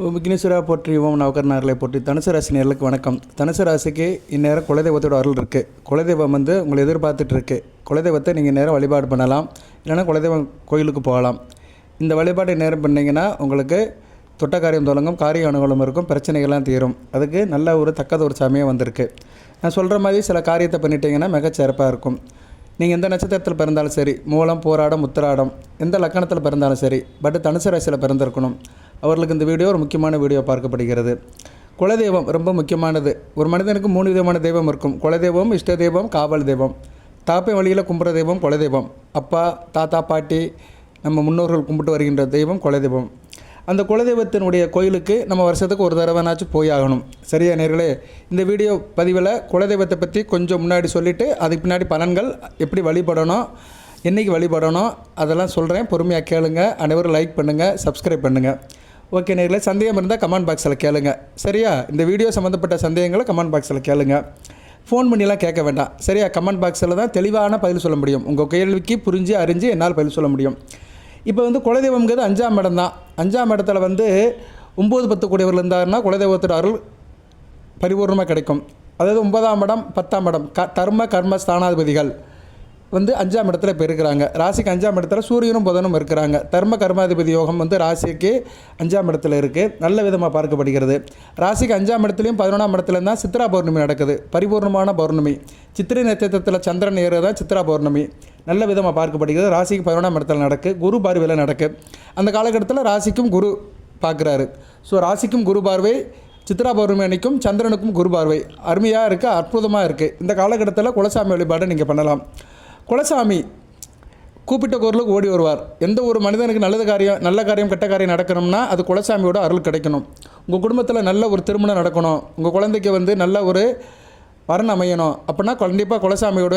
விக்னேஸ்வரா போற்றி ஓம் நவகர்ணர்களை போற்றி. தனுசு ராசி நேர்களுக்கு வணக்கம். தனுசு ராசிக்கு இந்நேரம் குலதெய்வத்தோட அருள் இருக்குது. குலதெய்வம் உங்களை எதிர்பார்த்துட்டு இருக்கு. குலதெய்வத்தை நீங்கள் நேரம் வழிபாடு பண்ணலாம், இல்லைனா குலதெய்வம் கோயிலுக்கு போகலாம். இந்த வழிபாடு நேரம் பண்ணிங்கன்னா உங்களுக்கு தொட்ட காரியம் தொடங்கும், காரிய அனுகூலம் இருக்கும், பிரச்சனைகள்லாம் தீரும். அதுக்கு நல்ல ஒரு தக்கத சமயம் வந்திருக்கு. நான் சொல்கிற மாதிரி சில காரியத்தை பண்ணிட்டீங்கன்னா மிகச்சிறப்பாக இருக்கும். நீங்கள் எந்த நட்சத்திரத்தில் பிறந்தாலும் சரி, மூலம், போராடம், உத்திராடம், எந்த லக்கணத்தில் பிறந்தாலும் சரி, பட் தனுசு ராசியில் பிறந்திருக்கணும். அவர்களுக்கு இந்த வீடியோ ஒரு முக்கியமான வீடியோ பார்க்கப்படுகிறது. குலதெய்வம் ரொம்ப முக்கியமானது. ஒரு மனிதனுக்கு 3 விதமான தெய்வம் இருக்கும். குலதெய்வம், இஷ்ட தெய்வம், காவல் தெய்வம். தாப்பை வழியில் கும்பிட்ற தெய்வம் குலதெய்வம். அப்பா, தாத்தா, பாட்டி, நம்ம முன்னோர்கள் கும்பிட்டு வருகின்ற தெய்வம் குலதெய்வம். அந்த குலதெய்வத்தினுடைய கோயிலுக்கு நம்ம வருஷத்துக்கு ஒரு தடவைனாச்சும் போய் ஆகணும். சரியா நேர்களே? இந்த வீடியோ பதிவில் குலதெய்வத்தை பற்றி கொஞ்சம் முன்னாடி சொல்லிவிட்டு அதுக்கு பின்னாடி பலன்கள் எப்படி வழிபடணும், என்றைக்கு வழிபடணும், அதெல்லாம் சொல்கிறேன். பொறுமையாக கேளுங்க. அனைவரும் லைக் பண்ணுங்கள், சப்ஸ்கிரைப் பண்ணுங்கள். ஓகே நேர்களே, சந்தேகம் இருந்தால் கமெண்ட் பாக்ஸில் கேளுங்க. சரியா? இந்த வீடியோ சம்மந்தப்பட்ட சந்தேகங்களை கமெண்ட் பாக்ஸில் கேளுங்க. ஃபோன் பண்ணிலாம் கேட்க வேண்டாம். சரியா? கமெண்ட் பாக்ஸில் தான் தெளிவான பதில் சொல்ல முடியும். உங்கள் கேள்விக்கு புரிஞ்சு அறிஞ்சு என்னால் பதில் சொல்ல முடியும். இப்போ குலதெய்வங்கிறது 5ஆம் இடம் தான். 5ஆம் இடத்துல 9, 10 கூடியவர்கள் இருந்தாருன்னா குலதெய்வத்தோட அருள் பரிபூர்ணமாக கிடைக்கும். அதாவது 9ஆம் இடம், 10ஆம் இடம் தர்ம கர்ம ஸ்தானாதிபதிகள் 5ஆம் இடத்துல இப்போ இருக்கிறாங்க. ராசிக்கு 5ஆம் இடத்துல சூரியனும் புதனும் இருக்கிறாங்க. தர்ம கர்மாதிபதி யோகம் ராசிக்கு 5ஆம் இடத்துல இருக்குது. நல்ல விதமாக பார்க்கப்படுகிறது. ராசிக்கு 5ஆம் இடத்துலையும் 11ஆம் இடத்துல தான் சித்ரா பௌர்ணமி நடக்குது. பரிபூர்ணமான பௌர்ணமி. சித்திரை நட்சத்திரத்தில் சந்திரன் ஏறுதான் சித்ரா பௌர்ணமி. நல்ல விதமாக பார்க்கப்படுகிறது. ராசிக்கு 11ஆம் இடத்துல நடக்கு. குரு பார்வையில் நடக்கு. அந்த காலகட்டத்தில் ராசிக்கும் குரு பார்க்குறாரு. ஸோ ராசிக்கும் குரு பார்வை, சித்ரா பௌர்ணமி அன்னைக்கும் சந்திரனுக்கும் குரு பார்வை. அருமையாக இருக்குது, அற்புதமாக இருக்குது. இந்த காலகட்டத்தில் குலசாமி வழிபாடு நீங்கள் பண்ணலாம். குலசாமி கூப்பிட்ட குரலுக்கு ஓடி வருவார். எந்த ஒரு மனிதனுக்கு நல்ல காரியம் கெட்ட காரியம் நடக்கணும்னா அது குலசாமியோட அருள் கிடைக்கணும். உங்கள் குடும்பத்தில் நல்ல ஒரு திருமணம் நடக்கணும், உங்கள் குழந்தைக்கு நல்ல ஒரு வரன் அமையணும் அப்படின்னா கண்டிப்பாக குலசாமியோட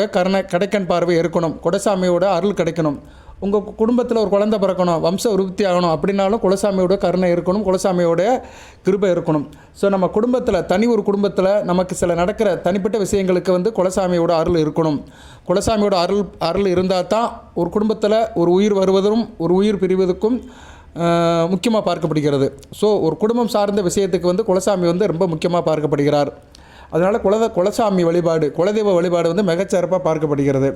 கடைக்கண் பார்வை இருக்கணும். குலசாமியோட அருள் கிடைக்கணும். உங்கள் குடும்பத்தில் ஒரு குழந்தை பிறக்கணும், வம்ச விருத்தி ஆகணும் அப்படின்னாலும் குலசாமியோட கருணை இருக்கணும், குலசாமியோட கிருபை இருக்கணும். ஸோ நம்ம குடும்பத்தில் ஒரு குடும்பத்தில் நமக்கு சில நடக்கிற தனிப்பட்ட விஷயங்களுக்கு குலசாமியோட அருள் இருக்கணும். குலசாமியோட அருள் இருந்தால் தான் ஒரு குடும்பத்தில் ஒரு உயிர் வருவதும் ஒரு உயிர் பிரிவதற்கும் முக்கியமாக பார்க்கப்படுகிறது. ஸோ ஒரு குடும்பம் சார்ந்த விஷயத்துக்கு குலசாமி ரொம்ப முக்கியமாக பார்க்கப்படுகிறார். அதனால் குலசாமி வழிபாடு, குலதெய்வ வழிபாடு மிகச்சிறப்பாக பார்க்கப்படுகிறது.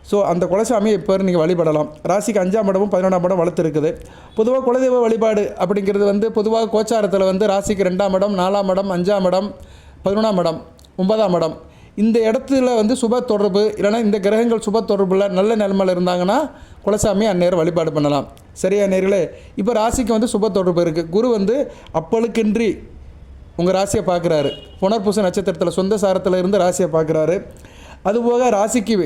ஸோ அந்த குலசாமியை இப்போ நீங்கள் வழிபடலாம். ராசிக்கு 5ஆம் இடமும் 11ஆம் இடம் வளர்த்துருக்குது. பொதுவாக குலதெய்வ வழிபாடு அப்படிங்கிறது பொதுவாக கோச்சாரத்தில் ராசிக்கு 2ஆம் இடம், 4ஆம் இடம், 5ஆம் இடம், 11ஆம் இடம், 9ஆம் இடம், இந்த இடத்துல சுப தொடர்பு இல்லைனா இந்த கிரகங்கள் சுப தொடர்பில் நல்ல நிலைமையில் இருந்தாங்கன்னா குலசாமி அந்நேரம் வழிபாடு பண்ணலாம். சரியா நேர்களே? இப்போ ராசிக்கு சுப தொடர்பு இருக்குது. குரு அப்பளுக்கின்றி உங்கள் ராசியை பார்க்குறாரு. புனர்பூச நட்சத்திரத்தில் சொந்த சாரத்தில் இருந்து ராசியை பார்க்குறாரு. அதுபோக ராசிக்கு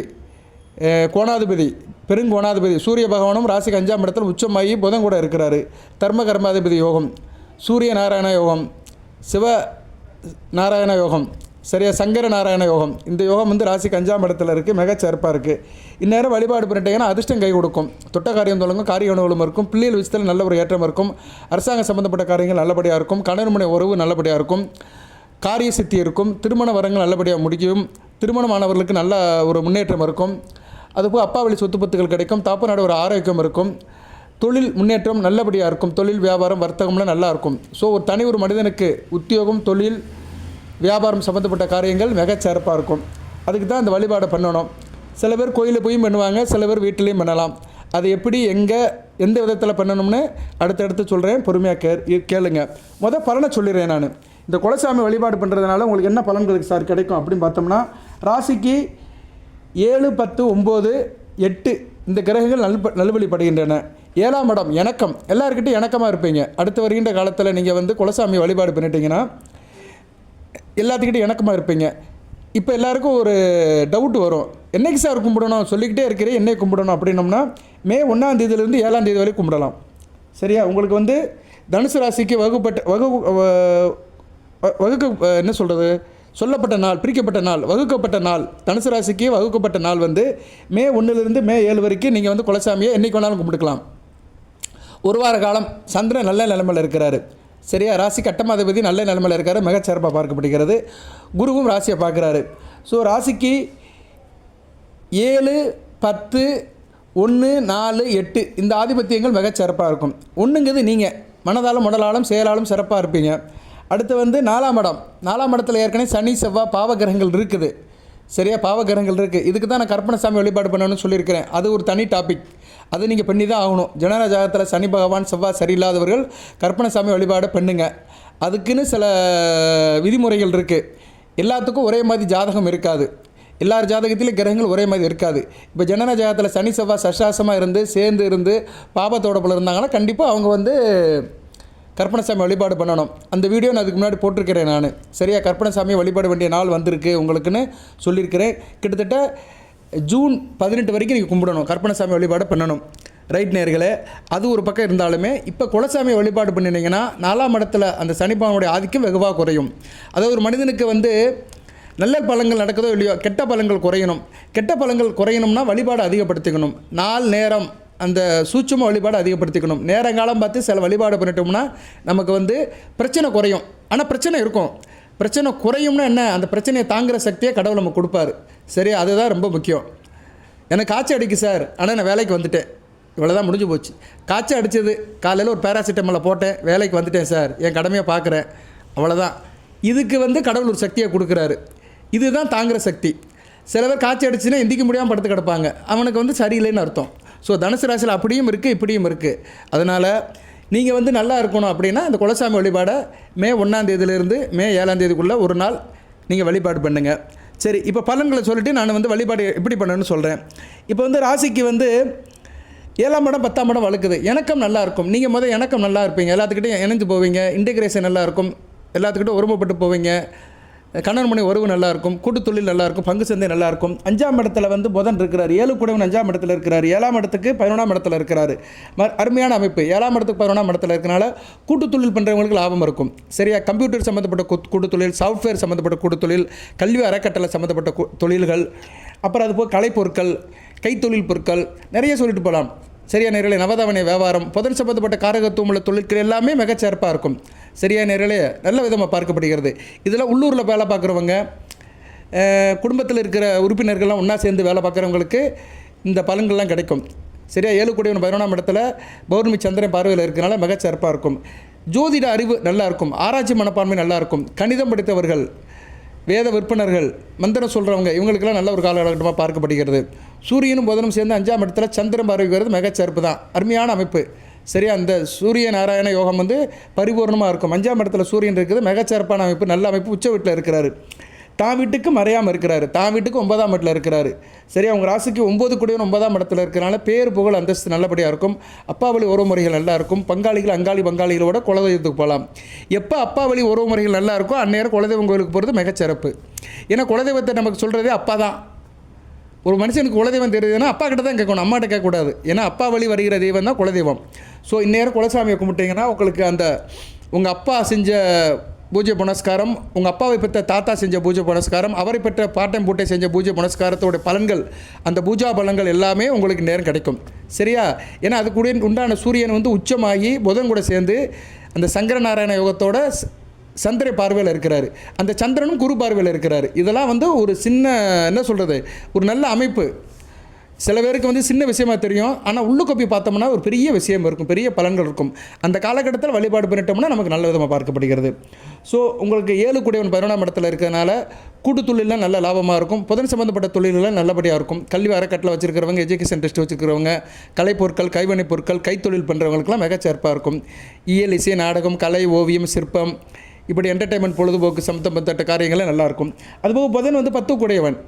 கோணாதிபதி, பெருங்கோணாதிபதி சூரிய பகவானும் ராசிக்கு 5ஆம் இடத்துல உச்சமாகி புதன் கூட இருக்கிறாரு. தர்ம கர்மாதிபதி யோகம், சூரிய நாராயண யோகம், சிவ நாராயண யோகம், சரியா சங்கர நாராயண யோகம். இந்த யோகம் ராசிக்கு 5ஆம் இடத்துல இருக்குது. மிகச்சிறப்பாக இருக்குது. இந்நேரம் வழிபாடு பண்ணிட்டீங்கன்னா அதிர்ஷ்டம் கை கொடுக்கும். தொட்ட காரியம் தொடங்கும், காரிய அனுகூலம் இருக்கும், பிள்ளைகள் விஷயத்தில் நல்ல ஒரு ஏற்றம் இருக்கும், அரசாங்க சம்மந்தப்பட்ட காரியங்கள் நல்லபடியாக இருக்கும், கணவன் மனை உறவு நல்லபடியாக இருக்கும், காரிய சித்தி இருக்கும், திருமண வரங்கள் நல்லபடியாக முடிக்கும், திருமணமானவர்களுக்கு நல்ல ஒரு முன்னேற்றம் இருக்கும். அதுபோல் அப்பா வழி சொத்து பத்துகள் கிடைக்கும், தாப்பனாட ஒரு ஆரோக்கியம் இருக்கும், தொழில் முன்னேற்றம் நல்லபடியாக இருக்கும், தொழில் வியாபாரம் வர்த்தகம்லாம் நல்லா இருக்கும். ஸோ ஒரு மனிதனுக்கு உத்தியோகம், தொழில், வியாபாரம் சம்மந்தப்பட்ட காரியங்கள் மிகச்சிறப்பாக இருக்கும். அதுக்கு தான் அந்த வழிபாடை பண்ணணும். சில பேர் கோயிலில் போயும் பண்ணுவாங்க, சில பேர் வீட்டிலையும் பண்ணலாம். அது எப்படி எந்த விதத்தில் பண்ணணும்னு அடுத்தடுத்து சொல்கிறேன். பொறுமையாக கேளுங்க. பலனை சொல்லிடுறேன் நான். இந்த குலசாமி வழிபாடு பண்ணுறதுனால உங்களுக்கு என்ன பலன்களுக்கு சார் கிடைக்கும் அப்படின்னு பார்த்தோம்னா, ராசிக்கு 7, 10, 9, 8 இந்த கிரகங்கள் நல்வழிப்படுகின்றன. 7ஆம் இடம் இணக்கம். எல்லாருக்கிட்டையும் இணக்கமாக இருப்பீங்க. அடுத்து வருகின்ற காலத்தில் நீங்கள் குலசாமி வழிபாடு பண்ணிட்டீங்கன்னா எல்லாத்துக்கிட்டையும் இணக்கமாக இருப்பீங்க. இப்போ எல்லாருக்கும் ஒரு டவுட் வரும், என்னைக்கு சார் கும்பிடணும் சொல்லிக்கிட்டே இருக்கிறேன், என்னைக்கு கும்பிடணும் அப்படின்னோம்னா மே 1ஆம் தேதியிலேருந்து 7ஆம் தேதி வரைக்கும் கும்பிடலாம். சரியா? உங்களுக்கு தனுசு ராசிக்கு என்ன சொல்கிறது, சொல்லப்பட்ட நாள், பிரிக்கப்பட்ட நாள், வகுக்கப்பட்ட நாள், தனுசு ராசிக்கு வகுக்கப்பட்ட நாள் மே 1லிருந்து மே 7 வரைக்கும் நீங்கள் குலசாமியை என்றைக்கு வேணாலும் கும்பிட்டுக்கலாம். ஒரு வார காலம் சந்திரன் நல்ல நிலைமையில் இருக்கிறாரு. சரியா? ராசி கட்டமாதிபதி நல்ல நிலைமையில் இருக்கார். மிகச்சிறப்பாக பார்க்கப்படுகிறது. குருவும் ராசியை பார்க்குறாரு. ஸோ ராசிக்கு 7, 10, 1, 4, 8 இந்த ஆதிபத்தியங்கள் மிகச்சிறப்பாக இருக்கும். 1ங்கிறது நீங்கள் மனதாலும் உடலாலும் செயலாலும் சிறப்பாக இருப்பீங்க. அடுத்து வந்து 4ஆம் இடம். 4ஆம் இடத்துல ஏற்கனவே சனி செவ்வாய் பாவகிரகங்கள் இருக்குது. சரியா, பாவகிரகங்கள் இருக்குது. இதுக்கு தான் நான் கற்பனசாமி வழிபாடு பண்ணணும்னு சொல்லியிருக்கிறேன். அது ஒரு தனி டாபிக், அது நீங்கள் பண்ணி தான் ஆகணும். ஜனன ஜாதகத்தில் சனி பகவான் செவ்வாய் சரியில்லாதவர்கள் கற்பனசாமி வழிபாடு பண்ணுங்க. அதுக்குன்னு சில விதிமுறைகள் இருக்குது. எல்லாத்துக்கும் ஒரே மாதிரி ஜாதகம் இருக்காது. எல்லார் ஜாதகத்திலும் கிரகங்கள் ஒரே மாதிரி இருக்காது. இப்போ ஜனன ஜாதகத்தில் சனி செவ்வாய் சஷ்டாசமாக இருந்து சேர்ந்து இருந்து பாபத்தோட இருந்தாங்கன்னா கண்டிப்பாக அவங்க வந்து கற்பனசாமி வழிபாடு பண்ணணும். அந்த வீடியோ நான் அதுக்கு முன்னாடி போட்டிருக்கிறேன் நான். சரியா, கற்பனசாமியை வழிபாட வேண்டிய நாள் வந்திருக்கு உங்களுக்குன்னு சொல்லியிருக்கிறேன். கிட்டத்தட்ட ஜூன் 18 வரைக்கும் நீங்கள் கும்பிடணும், கற்பனசாமி வழிபாடு பண்ணணும். ரைட் நேர்களே, அது ஒரு பக்கம் இருந்தாலுமே இப்போ குலசாமியை வழிபாடு பண்ணினீங்கன்னா 4ஆம் இடத்துல அந்த சனிபாவனுடைய ஆதிக்கம் வெகுவாக குறையும். அதாவது ஒரு மனிதனுக்கு வந்து நல்ல பலன்கள் நடக்குதோ இல்லையோ, கெட்ட பலன்கள் குறையணும். கெட்ட பலன்கள் குறையணும்னா வழிபாடு அதிகப்படுத்திக்கணும். நாள் நேரம் அந்த சூட்சும வழிபாடு அதிகப்படுத்திக்கணும். நேரங்காலம் பார்த்து சில வழிபாடு பண்ணிட்டோம்னா நமக்கு வந்து பிரச்சனை குறையும். ஆனால் பிரச்சனை இருக்கும். பிரச்சனை குறையும்னா என்ன, அந்த பிரச்சனையை தாங்குகிற சக்தியை கடவுள் நமக்கு கொடுப்பாரு. சரி, அதுதான் ரொம்ப முக்கியம். எனக்கு காய்ச்சல் அடிக்கு சார், ஆனால் நான் வேலைக்கு வந்துட்டேன், இவ்வளோதான் முடிஞ்சு போச்சு. காய்ச்சல் அடித்தது, காலையில் ஒரு பேராசிட்டமாலை போட்டேன், வேலைக்கு வந்துட்டேன் சார், என் கடமையை பார்க்குறேன், அவ்வளோதான். இதுக்கு வந்து கடவுள் ஒரு சக்தியை கொடுக்குறாரு. இதுதான் தாங்குகிற சக்தி. சில பேர் காய்ச்சல் அடிச்சுன்னா எந்திக்க முடியாமல் படுத்து கிடப்பாங்க, அவனுக்கு வந்து சரியில்லைன்னு அர்த்தம். ஸோ தனுசு ராசியில் அப்படியும் இருக்குது இப்படியும் இருக்குது. அதனால் நீங்கள் வந்து நல்லா இருக்கணும் அப்படின்னா இந்த குலசாமி வழிபாடை மே 1ஆம் தேதியிலேருந்து மே 7ஆம் தேதிக்குள்ளே ஒரு நாள் நீங்கள் வழிபாடு பண்ணுங்கள். சரி, இப்போ பலன்களை சொல்லிவிட்டு நான் வந்து வழிபாடு எப்படி பண்ணணும்னு சொல்கிறேன். இப்போ வந்து ராசிக்கு வந்து 7ஆம் இடம் 10ஆம் இடம் வழுக்குது. இணக்கம் நல்லாயிருக்கும். நீங்கள் இணக்கம் நல்லா இருப்பீங்க, எல்லாத்துக்கிட்டையும் இணைஞ்சு போவீங்க, இன்டெகிரேஷன் நல்லாயிருக்கும், எல்லாத்துக்கிட்டும் ஒருமைப்பட்டு போவீங்க, கணவன் மணி உறவு நல்லாயிருக்கும், கூட்டு தொழில் நல்லாயிருக்கும், பங்கு சந்தை நல்லாயிருக்கும். 5ஆம் இடத்துல வந்து புதன் இருக்கிறார், 7 கூடவன் 5ஆம் இடத்துல இருக்கிறார், 7ஆம் இடத்துக்கு 11ஆம் இடத்துல இருக்கிறார். அருமையான அமைப்பு. 7ஆம் இடத்துக்கு 11ஆம் இடத்துல இருக்கிறனால கூட்டு தொழில் பண்ணுறவங்களுக்கு லாபம் இருக்கும். சரியா, கம்ப்யூட்டர் சம்மந்தப்பட்ட கூட்டு தொழில், சாஃப்ட்வேர் சம்மந்தப்பட்ட கூட்டு தொழில், கல்வி அறக்கட்டளை சம்மந்தப்பட்ட தொழில்கள், அப்புறம் அதுபோல் கலைப்பொருட்கள், கைத்தொழில் பொருட்கள், நிறைய சொல்லிட்டு போகலாம். சரியா நேரிலே, நவதாவணை வியாபாரம், புதன் சம்பந்தப்பட்ட காரகத்துவம் உள்ள தொழில்கள் எல்லாமே மிகச்சிறப்பாக இருக்கும். சரியா நேரிலே, நல்ல விதமாக பார்க்கப்படுகிறது. இதில் உள்ளூரில் வேலை பார்க்குறவங்க, குடும்பத்தில் இருக்கிற உறுப்பினர்கள்லாம் ஒன்றா சேர்ந்து வேலை பார்க்குறவங்களுக்கு இந்த பலன்கள்லாம் கிடைக்கும். சரியா, 7 கூடியவன் 11ஆம் இடத்துல பௌர்ணமி சந்திரன் பார்வையில் இருக்கிறனால மிகச்சிறப்பாக இருக்கும். ஜோதிட அறிவு நல்லாயிருக்கும், ஆராய்ச்சி மனப்பான்மை நல்லாயிருக்கும், கணிதம் படித்தவர்கள், வேத விற்பனர்கள், மந்திரம் சொல்கிறவங்க, இவங்களுக்கெல்லாம் நல்ல ஒரு காலகட்டமாக பார்க்கப்படுகிறது. சூரியனும் புதனும் சேர்ந்து 5ஆம் இடத்துல சந்திரன் பார்வைகிறது மிகச்சிறப்பு தான், அருமையான அமைப்பு. சரியா, அந்த சூரிய நாராயண யோகம் வந்து பரிபூர்ணமாக இருக்கும். 5ஆம் இடத்துல சூரியன் இருக்குது, மிகச்சிறப்பான அமைப்பு, நல்ல அமைப்பு. உச்ச வீட்டில் இருக்கிறாரு, தான் வீட்டுக்கு மறையாமல் இருக்கிறாரு, தான் வீட்டுக்கு 9ஆம் இடத்துல இருக்கிறாரு. சரியா, அவங்க ராசிக்கு 9 கூடியவன் 9ஆம் இடத்துல இருக்கிறனால பேர் புகழ் அந்தஸ்து நல்லபடியாக இருக்கும். அப்பா வழி உறவு முறைகள் நல்லா இருக்கும். பங்காளிகள் பங்காளிகளோட குலதெய்வத்துக்கு போகலாம். எப்போ அப்பா வழி உறவு முறைகள் நல்லா இருக்கும் அந்நேரம் குலதெய்வம் கோயிலுக்கு போகிறது மிகச்சிறப்பு. ஏன்னா குலதெய்வத்தை நமக்கு சொல்கிறதே அப்பா தான். ஒரு மனுஷனுக்கு குலதெய்வம் தெரியுதுன்னா அப்பா கிட்ட தான் கேட்கணும், அம்மாட்ட கேட்கக்கூடாது. ஏன்னா அப்பா வழி வருகிற தெய்வம் தான் குலதெய்வம். ஸோ இந்நேரம் குலசாமியை கும்பிட்டிங்கன்னா உங்களுக்கு அந்த உங்கள் அப்பா செஞ்ச பூஜை புனஸ்காரம், உங்கள் அப்பாவை பெற்ற தாத்தா செஞ்ச பூஜை புனஸ்காரம், அவரை பெற்ற பாட்டம் பூட்டை செஞ்ச பூஜை புனஸ்காரத்தோட பலன்கள், அந்த பூஜா பலன்கள் எல்லாமே உங்களுக்கு நேரம் கிடைக்கும். சரியா, ஏன்னா அது கூட உண்டான சூரியன் வந்து உச்சமாகி புதன் கூட சேர்ந்து அந்த சங்கரநாராயண யோகத்தோட சந்திர பார்வையில் இருக்கிறாரு, அந்த சந்திரனும் குரு பார்வையில் இருக்கிறாரு. இதெல்லாம் வந்து ஒரு சின்ன என்ன சொல்கிறது, ஒரு நல்ல அமைப்பு. சில பேருக்கு வந்து சின்ன விஷயமா தெரியும், ஆனால் உள்ளுக்கொப்பி பார்த்தோம்னா ஒரு பெரிய விஷயம் இருக்கும், பெரிய பலன்கள் இருக்கும். அந்த காலகட்டத்தில் வழிபாடு பண்ணிட்டோம்னா நமக்கு நல்ல விதமாக பார்க்கப்படுகிறது. ஸோ உங்களுக்கு 7 கூடியவன் 11ஆம் இடத்துல இருக்கிறதுனால கூட்டு தொழிலெலாம் நல்ல லாபமாக இருக்கும். புதன் சம்மந்தப்பட்ட தொழில்கள் நல்லபடியாக இருக்கும். கல்வி அறக்கட்டளை வச்சுருக்கிறவங்க, எஜுகேஷன் டெஸ்ட் வச்சுருக்கிறவங்க, கலைப்பொருட்கள், கைவினைப் பொருட்கள், கைத்தொழில் பண்ணுறவங்களுக்குலாம் மிகச்சிறப்பாக இருக்கும். இயல், இசை, நாடகம், கலை, ஓவியம், சிற்பம், இப்படி என்டர்டைன்மெண்ட், பொழுதுபோக்கு சம்மந்தப்பட்ட காரியங்களே நல்லாயிருக்கும். அதுபோக புதன் வந்து 10 கூடியவன்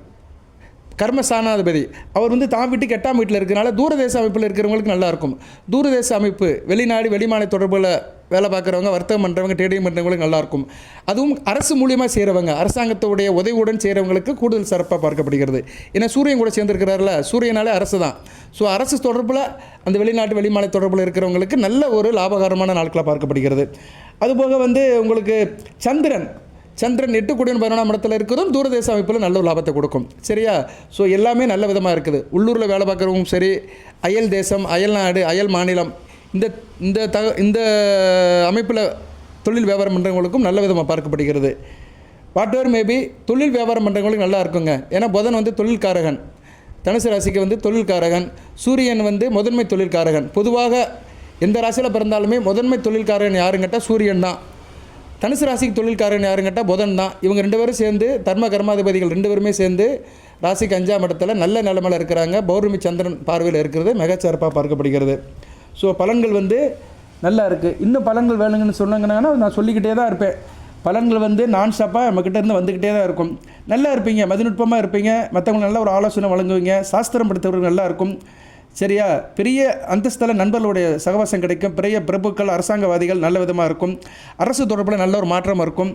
கர்மஸ்தானாதிபதி, அவர் வந்து தான் வீட்டுக்கு 8ஆம் வீட்டில் இருக்கிறனால தூரதேச அமைப்பில் இருக்கிறவங்களுக்கு நல்லாயிருக்கும். தூரதேச அமைப்பு, வெளிநாடு வெளிமாநில தொடர்பில் வேலை பார்க்குறவங்க, வர்த்தகம் பண்ணுறவங்க, ட்ரேடிங் பண்ணுறவங்களுக்கு நல்லாயிருக்கும். அதுவும் அரசு மூலியமாக செய்கிறவங்க, அரசாங்கத்துடைய உதவியுடன் செய்கிறவங்களுக்கு கூடுதல் சிறப்பாக பார்க்கப்படுகிறது. ஏன்னா சூரியன் கூட சேர்ந்துருக்கிறாரில்ல, சூரியனாலே அரசு தான். ஸோ அரசு தொடர்பில் அந்த வெளிநாட்டு வெளிமாநில தொடர்பில் இருக்கிறவங்களுக்கு நல்ல ஒரு லாபகரமான நாட்களாக பார்க்கப்படுகிறது. அதுபோக வந்து உங்களுக்கு சந்திரன் 8 கூடியவன் 11ஆம் இடத்துல இருக்கிறதும் தூரதேச அமைப்பில் நல்ல ஒரு லாபத்தை கொடுக்கும். சரியா, ஸோ எல்லாமே நல்ல விதமாக இருக்குது. உள்ளூரில் வேலை பார்க்குறவங்களும் சரி, அயல் தேசம், அயல் நாடு, அயல் மாநிலம், இந்த அமைப்பில் தொழில் வியாபாரம் பண்ணுறவங்களுக்கும் நல்ல விதமாக பார்க்கப்படுகிறது. வாட் எவர் மேபி தொழில் வியாபாரம் பண்ணுறவங்களுக்கு நல்லா இருக்குங்க. ஏன்னா புதன் வந்து தொழில்காரகன், தனுசு ராசிக்கு வந்து தொழில்காரகன், சூரியன் வந்து முதன்மை தொழில்காரகன். பொதுவாக எந்த ராசியில் பிறந்தாலுமே முதன்மை தொழில்காரன் யாருன்னு கேட்டால் சூரியன் தான். தனுசு ராசிக்கு தொழில்காரன் யாருன்னு கேட்டால் புதன் தான். இவங்க 2 பேரும் சேர்ந்து தர்ம கர்மாதிபதிகள் 2 பேருமே சேர்ந்து ராசிக்கு 5ஆம் இடத்துல நல்ல நிலைமையில் இருக்கிறாங்க. பௌர்ணமி சந்திரன் பார்வையில் இருக்கிறது மிகச்சிறப்பாக பார்க்கப்படுகிறது. ஸோ பலன்கள் வந்து நல்லா இருக்குது. இன்னும் பலன்கள் வேணுங்கன்னு சொன்னாங்கன்னா நான் சொல்லிக்கிட்டே தான் இருப்பேன். பலன்கள் வந்து நான் ஸ்டாப்பாக நம்மக்கிட்ட இருந்து வந்துக்கிட்டே தான் இருக்கும். நல்லா இருப்பீங்க, மதிநுட்பமாக இருப்பீங்க, மற்றவங்க நல்ல ஒரு ஆலோசனை வழங்குவீங்க, சாஸ்திரம் படித்தவர்கள் நல்லா இருக்கும். சரியா? பெரிய அந்தஸ்தில் நண்பர்களுடைய சகவாசம் கிடைக்கும். பெரிய பிரபுக்கள் அரசாங்கவாதிகள் நல்ல விதமாக இருக்கும். அரசு தொடர்பில் நல்ல ஒரு மாற்றம் இருக்கும்.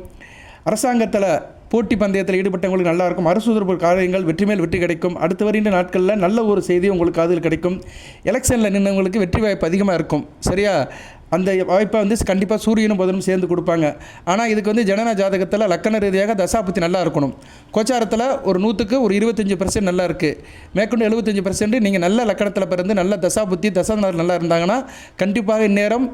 அரசாங்கத்தில் போட்டி பந்தயத்தில் ஈடுபட்டவங்களுக்கு நல்லாயிருக்கும். அரசு தொடர்பு காரியங்கள் வெற்றி மேல் வெற்றி கிடைக்கும். அடுத்து வருகின்ற நாட்களில் நல்ல ஒரு செய்தி உங்களுக்கு அதில் கிடைக்கும். எலெக்ஷனில் நின்றவங்களுக்கு வெற்றி வாய்ப்பு அதிகமாக இருக்கும். சரியா? அந்த வாய்ப்பை வந்து கண்டிப்பாக சூரியனும் புதனும் சேர்ந்து கொடுப்பாங்க. ஆனால் இதுக்கு வந்து ஜனன ஜாதகத்தில் லக்கண ரீதியாக தசாபுத்தி நல்லா இருக்கணும். கோச்சாரத்தில் ஒரு 100க்கு ஒரு 25% நல்லா இருக்குது. மேற்கொண்டு 75% நீங்கள் நல்ல லக்கணத்தில் பிறந்து நல்ல தசாபுத்தி தசாநாள் நல்லா இருந்தாங்கன்னா கண்டிப்பாக இந்நேரம்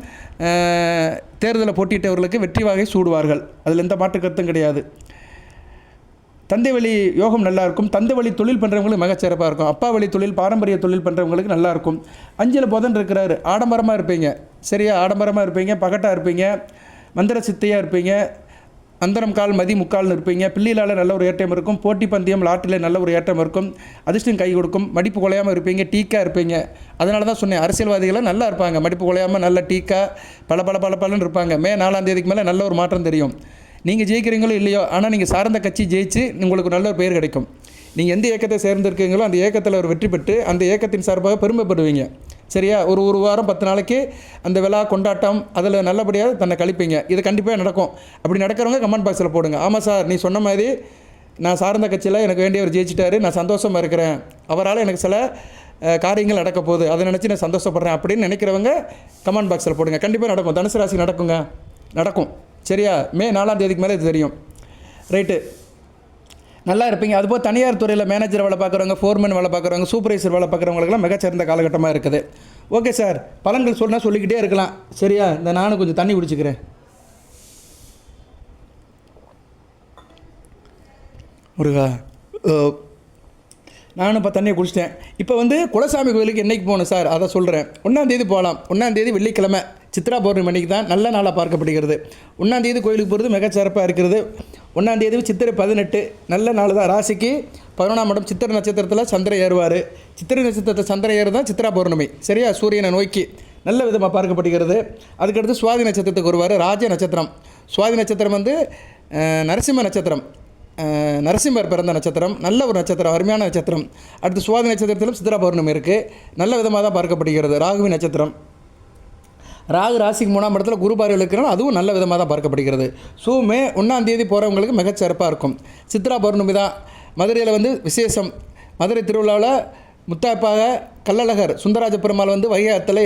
தேர்தலில் போட்டியிட்டவர்களுக்கு வெற்றி வாகை சூடுவார்கள். அதில் எந்த மாற்று கருத்தும் கிடையாது. தந்தை வழி யோகம் நல்லாயிருக்கும். தந்தை வழி தொழில் பண்ணுறவங்களுக்கு மிகச்சிறப்பாக இருக்கும். அப்பா வழி தொழில் பாரம்பரிய தொழில் பண்ணுறவங்களுக்கு நல்லாயிருக்கும். 5ல் புதன் இருக்கிறாரு. ஆடம்பரமாக இருப்பீங்க. சரியா? ஆடம்பரமாக இருப்பீங்க, பகட்டாக இருப்பீங்க, மந்திர சித்தையாக இருப்பீங்க, அந்தரம் கால் மதி முக்கால்னு இருப்பீங்க. பிள்ளைகளால் நல்ல ஒரு ஏற்றம் இருக்கும். போட்டி பந்தயம் லாட்டில் நல்ல ஒரு ஏற்றம் இருக்கும். அதிர்ஷ்டம் கை கொடுக்கும். மடிப்பு குலையாமல் இருப்பீங்க, டீக்காக இருப்பீங்க. அதனால தான் சொன்னேன், அரசியல்வாதிகளாம் நல்லா இருப்பாங்க. மடிப்பு குலையாமல் நல்ல டீக்கா பல இருப்பாங்க. மே 4ஆம் தேதிக்கு மேலே நல்ல ஒரு மாற்றம் தெரியும். நீங்கள் ஜெயிக்கிறீங்களோ இல்லையோ, ஆனால் நீங்கள் சார்ந்த கட்சி ஜெயிச்சு உங்களுக்கு நல்ல ஒரு பெயர் கிடைக்கும். நீங்கள் எந்த இயக்கத்தை சேர்ந்திருக்கீங்களோ அந்த இயக்கத்தில் ஒரு வெற்றி பெற்று அந்த இயக்கத்தின் சார்பாக பெருமைப்படுவீங்க. சரியா? ஒரு வாரம் 10 நாளைக்கு அந்த விழா கொண்டாட்டம் அதில் நல்லபடியாக தன்னை கழிப்பீங்க. இது கண்டிப்பாக நடக்கும். அப்படி நடக்கிறவங்க கமெண்ட் பாக்ஸில் போடுங்க. ஆமாம் சார், நீ சொன்ன மாதிரி நான் சார்ந்த கட்சியில் எனக்கு வேண்டியவர் ஜெயிச்சிட்டாரு, நான் சந்தோஷமாக இருக்கிறேன், அவரால் எனக்கு சில காரியங்கள் நடக்க போகுது, அதை நினச்சி நான் சந்தோஷப்படுறேன் அப்படின்னு நினைக்கிறவங்க கமெண்ட் பாக்ஸில் போடுங்க. கண்டிப்பாக நடக்கும். தனுசு ராசி நடக்குங்க, நடக்கும். சரியா? மே 4ஆம் தேதிக்கு மேலே இது தெரியும். ரைட்டு, நல்லா இருப்பீங்க. அதுபோல் தனியார் துறையில் மேனேஜர் வேலை பார்க்குறவங்க, ஃபோர்மேன் வேலை பார்க்குறவங்க, சூப்பர்வைசர் வேலை பார்க்குறவங்களுக்குலாம் மிகச்சிறந்த காலகட்டமாக இருக்குது. ஓகே சார், பலன்கள் சொன்னால் சொல்லிக்கிட்டே இருக்கலாம். சரியா? இந்த நானும் கொஞ்சம் தண்ணி குடிச்சிக்கிறேன். முருகா, நானும் இப்போ தண்ணியை குடிச்சிட்டேன். இப்போ வந்து குலசாமி கோயிலுக்கு என்றைக்கு போகணும் சார், அதை சொல்கிறேன். 1ஆம் தேதி போகலாம். 1ஆம் தேதி வெள்ளிக்கிழமை சித்ரா பௌர்ணமி அன்றைக்கி தான் நல்ல நாளாக பார்க்கப்படுகிறது. 1ஆம் தேதி கோயிலுக்கு போகிறது மிகச்சிறப்பாக இருக்கிறது. 1ஆம் தேதி சித்திரை 18 நல்ல நாள் தான். ராசிக்கு 11ஆம் இடம் சித்திரை நட்சத்திரத்தில் சந்திரன் ஏறுவார். சித்திரை நட்சத்திரத்தில் சந்திரன் ஏறு தான் சித்ரா பௌர்ணமி. சரியா? சூரியனை நோக்கி நல்ல விதமாக பார்க்கப்படுகிறது. அதுக்கடுத்து சுவாதி நட்சத்திரத்துக்கு வருவார். ராஜ நட்சத்திரம். சுவாதி நட்சத்திரம் வந்து நரசிம்ம நட்சத்திரம், நரசிம்மர் பிறந்த நட்சத்திரம். நல்ல ஒரு நட்சத்திரம், அருமையான நட்சத்திரம். அடுத்து சுவாதி நட்சத்திரத்திலும் சித்ரா பௌர்ணமி இருக்குது. நல்ல விதமாக தான் பார்க்கப்படுகிறது. ராகுவின் நட்சத்திரம். ராகு ராசிக்கு 3ஆம் இடத்துல குரு பார்வையில் இருக்கிறனால அதுவும் நல்ல விதமாக தான் பார்க்கப்படுகிறது. ஸோ மே 1ஆம் தேதி போகிறவங்களுக்கு மிகச்சிறப்பாக இருக்கும். சித்ரா பௌர்ணமி தான். மதுரையில் வந்து விசேஷம். மதுரை திருவிழாவில் முத்தாய்ப்பாக கள்ளழகர் சுந்தராஜ பெருமாள் வந்து வைகாத்தில்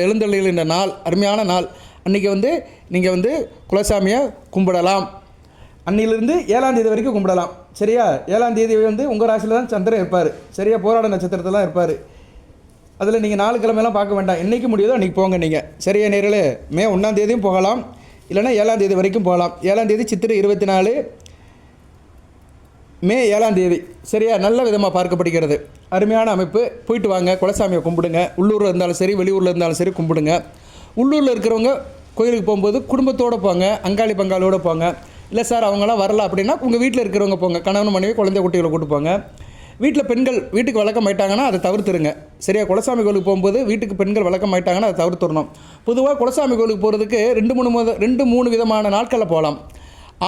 எழுந்தருளுகின்ற நாள், அருமையான நாள். அன்றைக்கி வந்து நீங்கள் வந்து குலசாமியை கும்பிடலாம். அன்னிலிருந்து 7ஆம் தேதி வரைக்கும் கும்பிடலாம். சரியா? 7ஆம் தேதி வந்து உங்கள் ராசியில் தான் சந்திரன் இருப்பார். சரியா? போராட நட்சத்திரத்தில் இருப்பார். அதில் நீங்கள் 4 கிழமையெல்லாம் பார்க்க வேண்டாம். என்றைக்கு முடியுதோ அன்றைக்கி போங்க நீங்கள். சரியா நேர்களே? மே 1ஆம் தேதியும் போகலாம், இல்லைனா 7ஆம் தேதி வரைக்கும் போகலாம். 7ஆம் தேதி சித்திரை 24, மே 7ஆம் தேதி. சரியா? நல்ல விதமாக பார்க்கப்படுகிறது. அருமையான அமைப்பு. போயிட்டு வாங்க, குலசாமியை கும்பிடுங்க. உள்ளூரில் இருந்தாலும் சரி, வெளியூரில் இருந்தாலும் சரி கும்பிடுங்க. உள்ளூரில் இருக்கிறவங்க கோயிலுக்கு போகும்போது குடும்பத்தோடு போங்க, அங்காளி பங்காளியோடு போங்க. இல்லை சார் அவங்களாம் வரல அப்படின்னா உங்கள் வீட்டில் இருக்கிறவங்க போங்க. கணவன் மனைவி குழந்தை குட்டிகளை கூட்டு போங்க. வீட்டில் பெண்கள் வீட்டுக்கு வழக்கம் ஆயிட்டாங்கன்னா அதை தவிர்த்துருங்க. சரியா? குலசாமி கோயிலுக்கு போகும்போது வீட்டுக்கு பெண்கள் வழக்கம் ஆயிட்டாங்கன்னா அதை தவிர்த்துடணும். பொதுவாக குலசாமி கோயிலுக்கு போகிறதுக்கு 2-3 விதமான நாட்களில் போகலாம்.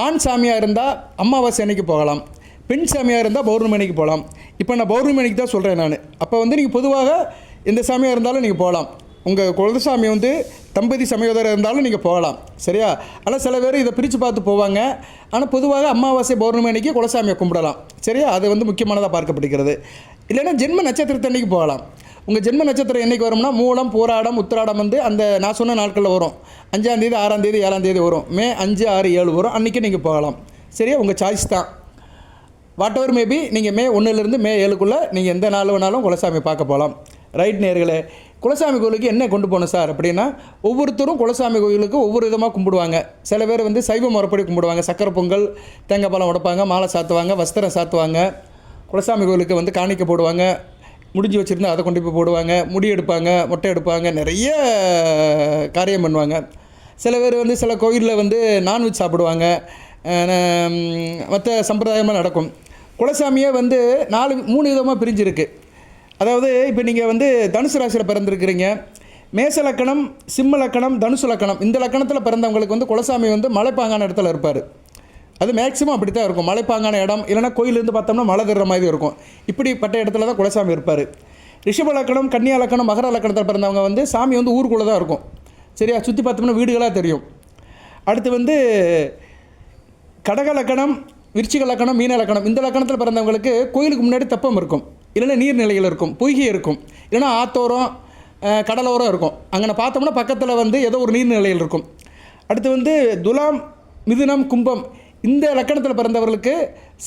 ஆண் சாமியாக இருந்தால் அமாவாசை அன்னைக்கு போகலாம், பெண் சாமியாக இருந்தால் பௌர்ணமி அன்னைக்கு போகலாம். இப்போ நான் பௌர்ணமி அன்னைக்கு தான் சொல்கிறேன் நான். அப்போ வந்து நீங்கள் பொதுவாக எந்த சாமியாக இருந்தாலும் நீங்கள் போகலாம். உங்கள் குலசாமி வந்து தம்பதி சமயோதரம் இருந்தாலும் நீங்கள் போகலாம். சரியா? ஆனால் சில பேர் இதை பிரித்து பார்த்து போவாங்க. ஆனால் பொதுவாக அமாவாசை பௌர்ணமி அன்னைக்கு குலசாமியை கும்பிடலாம். சரியா? அது வந்து முக்கியமானதாக பார்க்கப்படுகிறது. இல்லைன்னா ஜென்ம நட்சத்திரத்தை அன்றைக்கி போகலாம். உங்கள் ஜென்ம நட்சத்திரம் என்றைக்கு வரும்னா மூலம், பூராடம், உத்திராடம் வந்து அந்த நான் சொன்ன நாட்களில் வரும். 5ஆம் தேதி 6ஆம் தேதி 7ஆம் தேதி வரும். மே 5, 6, 7 வரும். அன்றைக்கி நீங்கள் போகலாம். சரியா? உங்கள் சாய்ஸ் தான். வாட் எவர் மேபி நீங்கள் மே 1லேருந்து மே 7க்குள்ளே நீங்கள் எந்த நாள் வேணாலும் குலசாமி பார்க்க போகலாம். ரைட் நேர்களே? குலசாமி கோயிலுக்கு என்ன கொண்டு போகணும் சார் அப்படின்னா, ஒவ்வொருத்தரும் குலசாமி கோயிலுக்கு ஒவ்வொரு விதமாக கும்பிடுவாங்க. சில பேர் வந்து சைவ முறைப்படி கும்பிடுவாங்க. சக்கரை பொங்கல், தேங்காய் பழம் உடைப்பாங்க, மாலை சாத்துவாங்க, வஸ்திரம் சாத்துவாங்க, குலசாமி கோயிலுக்கு வந்து காணிக்கை போடுவாங்க. முடிஞ்சு வச்சுருந்தா அதை கொண்டு போய் போடுவாங்க, முடி எடுப்பாங்க, மொட்டை எடுப்பாங்க, நிறைய காரியம் பண்ணுவாங்க. சில பேர் வந்து சில கோயிலில் வந்து நான்வெஜ் சாப்பிடுவாங்க, மற்ற சம்பிரதாயமாக நடக்கும். குலசாமியே வந்து 3 விதமாக பிரிஞ்சிருக்கு. அதாவது இப்போ நீங்கள் வந்து தனுசு ராசியில் பிறந்திருக்கிறீங்க, மேச லக்கணம், சிம்ம லக்கணம், தனுசு லக்கணம், இந்த லக்கணத்தில் பிறந்தவங்களுக்கு வந்து குலசாமி வந்து மலைப்பாங்கான இடத்துல இருப்பார். அது மேக்ஸிமம் அப்படி தான் இருக்கும், மலைப்பாங்கான இடம், இல்லைனா கோயிலேருந்து பார்த்தோம்னா மழை தர்ற மாதிரி இருக்கும். இப்படிப்பட்ட இடத்துல தான் குலசாமி இருப்பார். ரிஷப லக்கணம், கன்னியா லக்கணம், மகர லக்கணத்தில் பிறந்தவங்க வந்து சாமி வந்து ஊருக்குள்ளே தான் இருக்கும். சரியா, சுற்றி பார்த்தோம்னா வீடுகளாக தெரியும். அடுத்து வந்து கடக லக்கணம், விருச்சிக லக்கணம், மீன லக்கணம், இந்த லக்கணத்தில் பிறந்தவங்களுக்கு கோயிலுக்கு முன்னாடி தெப்பம் இருக்கும், இல்லைன்னா நீர்நிலைகள் இருக்கும், பொய்கை இருக்கும், இல்லைனா ஆத்தோரம், கடலோரம் இருக்கும். அங்கே பார்த்தோம்னா பக்கத்தில் வந்து ஏதோ ஒரு நீர்நிலைகள் இருக்கும். அடுத்து வந்து துலாம், மிதுனம், கும்பம், இந்த லக்கணத்தில் பிறந்தவர்களுக்கு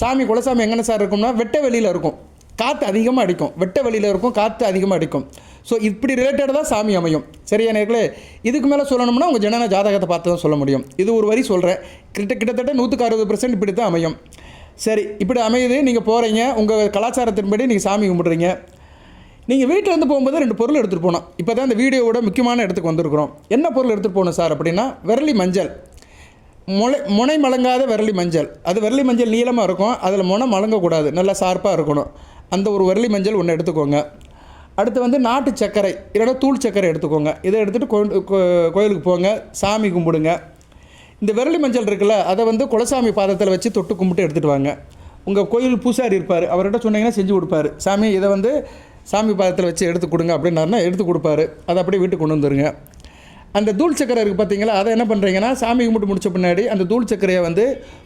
சாமி குலசாமி எங்கே சார் இருக்கும்னா வெட்ட வெளியில் இருக்கும், காற்று அதிகமாக அடிக்கும், வெட்ட வெளியில் இருக்கும், காற்று அதிகமாக அடிக்கும். ஸோ இப்படி ரிலேட்டடாக தான் சாமி அமையும். சரியா நேர்களே, இதுக்கு மேலே சொல்லணும்னா உங்கள் ஜனன ஜாதகத்தை பார்த்து தான் சொல்ல முடியும். இது ஒரு வரி சொல்கிறேன், கிட்டத்தட்ட 160% இப்படி தான் அமையும். சரி, இப்படி அமையுது. நீங்கள் போகிறீங்க, உங்கள் கலாச்சாரத்தின்படி நீங்கள் சாமி கும்பிட்றீங்க. நீங்கள் வீட்டிலேருந்து போகும்போது 2 பொருள் எடுத்துகிட்டு போகணும். இப்போ தான் இந்த வீடியோவோட முக்கியமான இடத்துக்கு வந்திருக்கிறோம். என்ன பொருள் எடுத்துகிட்டு போகணும் சார் அப்படின்னா, விரலி மஞ்சள், முனை மலங்காத விரலி மஞ்சள். அது விரலி மஞ்சள் நீளமாக இருக்கும், அதில் முனை மலங்கக்கூடாது, நல்லா ஷார்ப்பாக இருக்கணும். அந்த ஒரு விரலி மஞ்சள் ஒன்று எடுத்துக்கோங்க. அடுத்து வந்து நாட்டு சர்க்கரை, இல்லைனா தூள் சர்க்கரை எடுத்துக்கோங்க. இதை எடுத்துகிட்டு கோயிலுக்கு போங்க, சாமி கும்பிடுங்க. இந்த விரலி மஞ்சள் இருக்குல்ல, அதை வந்து குலசாமி பாதத்தில் வச்சு தொட்டு கும்பிட்டு எடுத்துகிட்டு வாங்க. உங்கள் கோயில் பூசாரி இருப்பார், அவர்கிட்ட சொன்னீங்கன்னா செஞ்சு கொடுப்பாரு. சாமி இதை வந்து சாமி பாதத்தில் வச்சு எடுத்து கொடுங்க அப்படின்னாருன்னா எடுத்து கொடுப்பாரு. அதை அப்படியே வீட்டுக்கு கொண்டு வந்துடுங்க. அந்த தூள் சக்கரை இருக்குது பார்த்தீங்களா, அதை என்ன பண்ணுறீங்கன்னா, சாமி கும்பிட்டு முடிச்ச பின்னாடி அந்த தூள் சக்கரையை வந்து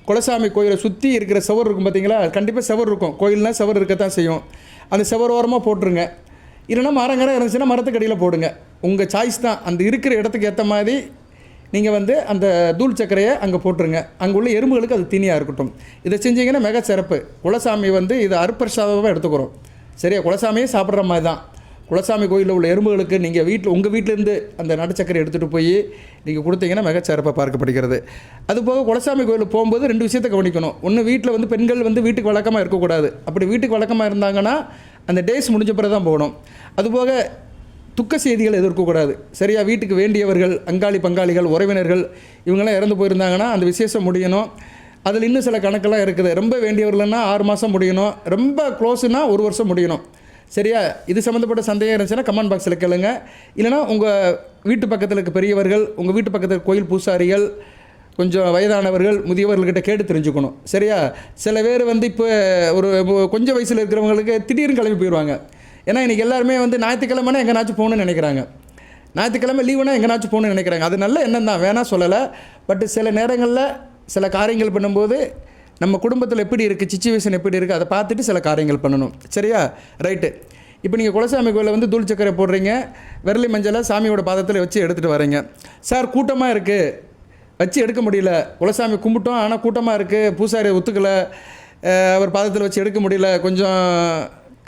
குலசாமி கோயிலை சுற்றி இருக்கிற செவர் இருக்கும் பார்த்தீங்களா, கண்டிப்பாக செவர் இருக்கும், கோயில்னால் செவர் இருக்கத்தான் செய்யும், அந்த செவர் ஓரமாக போட்டுருங்க. இல்லைனா மரங்கரை இருந்துச்சுன்னா மரத்துக்கு அடியில் போடுங்க. உங்கள் சாய்ஸ் தான், அந்த இருக்கிற இடத்துக்கு ஏற்ற மாதிரி நீங்கள் வந்து அந்த தூள் சக்கரையை அங்கே போட்டுருங்க. அங்கே உள்ள எறும்புகளுக்கு அது தீனியாக இருக்கட்டும். இதை செஞ்சீங்கன்னா மிக சிறப்பு. குலசாமி வந்து இதை அருப்பிரசாதமாக எடுத்துக்கிறோம். சரியா, குலசாமியே சாப்பிட்ற மாதிரி தான். குலசாமி கோயிலில் உள்ள எறும்புகளுக்கு நீங்கள் உங்கள் வீட்டிலேருந்து அந்த நாட்டு சக்கரை எடுத்துகிட்டு போய் நீங்கள் கொடுத்தீங்கன்னா மிக சிறப்பாக பார்க்கப்படுகிறது. அதுபோக குலசாமி கோயிலுக்கு போகும்போது 2 விஷயத்தை கவனிக்கணும். ஒன்று, வீட்டில் வந்து பெண்கள் வந்து வீட்டுக்கு வழக்கமாக இருக்கக்கூடாது. அப்படி வீட்டுக்கு வழக்கமாக இருந்தாங்கன்னா அந்த டேஸ் முடிஞ்ச பிறகு தான் போகணும். அதுபோக துக்க செய்திகள் எதிர்க்கக்கூடாது. சரியா, வீட்டுக்கு வேண்டியவர்கள், அங்காளி பங்காளிகள், உறவினர்கள் இவங்கெல்லாம் இறந்து போயிருந்தாங்கன்னா அந்த விசேஷம் முடியணும். அதில் இன்னும் சில கணக்கெல்லாம் இருக்குது. ரொம்ப வேண்டியவர்கள்னா 6 மாதம் முடியணும், ரொம்ப க்ளோஸுன்னா 1 வருஷம் முடியணும். சரியா, இது சம்மந்தப்பட்ட சந்தேகம் இருந்துச்சுன்னா கமெண்ட் பாக்ஸில் கேளுங்க. இல்லைனா உங்கள் வீட்டு பக்கத்தில் இருக்க பெரியவர்கள், உங்கள் வீட்டு பக்கத்தில் கோயில் பூசாரிகள், கொஞ்சம் வயதானவர்கள், முதியவர்கள்கிட்ட கேட்டு தெரிஞ்சுக்கணும். சரியா, சில பேர் வந்து இப்போ ஒரு கொஞ்சம் வயசில் இருக்கிறவங்களுக்கு திடீர்னு கிளம்பி போயிடுவாங்க. ஏன்னா இன்றைக்கி எல்லாருமே வந்து ஞாயிற்றுக்கிழமைனா எங்கேனாச்சும் போகணுன்னு நினைக்கிறாங்க, ஞாயிற்றுக்கிழமை லீவுனா எங்கேனாச்சும் போகணுன்னு நினைக்கிறாங்க. அது நல்ல எண்ணம் தான், வேணால் சொல்லலை. பட் சில நேரங்களில் சில காரியங்கள் பண்ணும்போது நம்ம குடும்பத்தில் எப்படி இருக்குது, சிச்சுவேஷன் எப்படி இருக்குது, அதை பார்த்துட்டு சில காரியங்கள் பண்ணணும். சரியா, ரைட்டு. இப்போ நீங்கள் குலசாமி கோயிலில் வந்து தூள் சக்கரை போடுறீங்க, விரலி மஞ்சளை சாமியோட பாதத்தில் வச்சு எடுத்துகிட்டு வரீங்க. சார் கூட்டமாக இருக்குது, வச்சு எடுக்க முடியல, குலசாமி கும்பிட்டோம் ஆனால் கூட்டமாக இருக்குது, பூசாரி ஒத்துக்கலை, அவர் பாதத்தில் வச்சு எடுக்க முடியல, கொஞ்சம்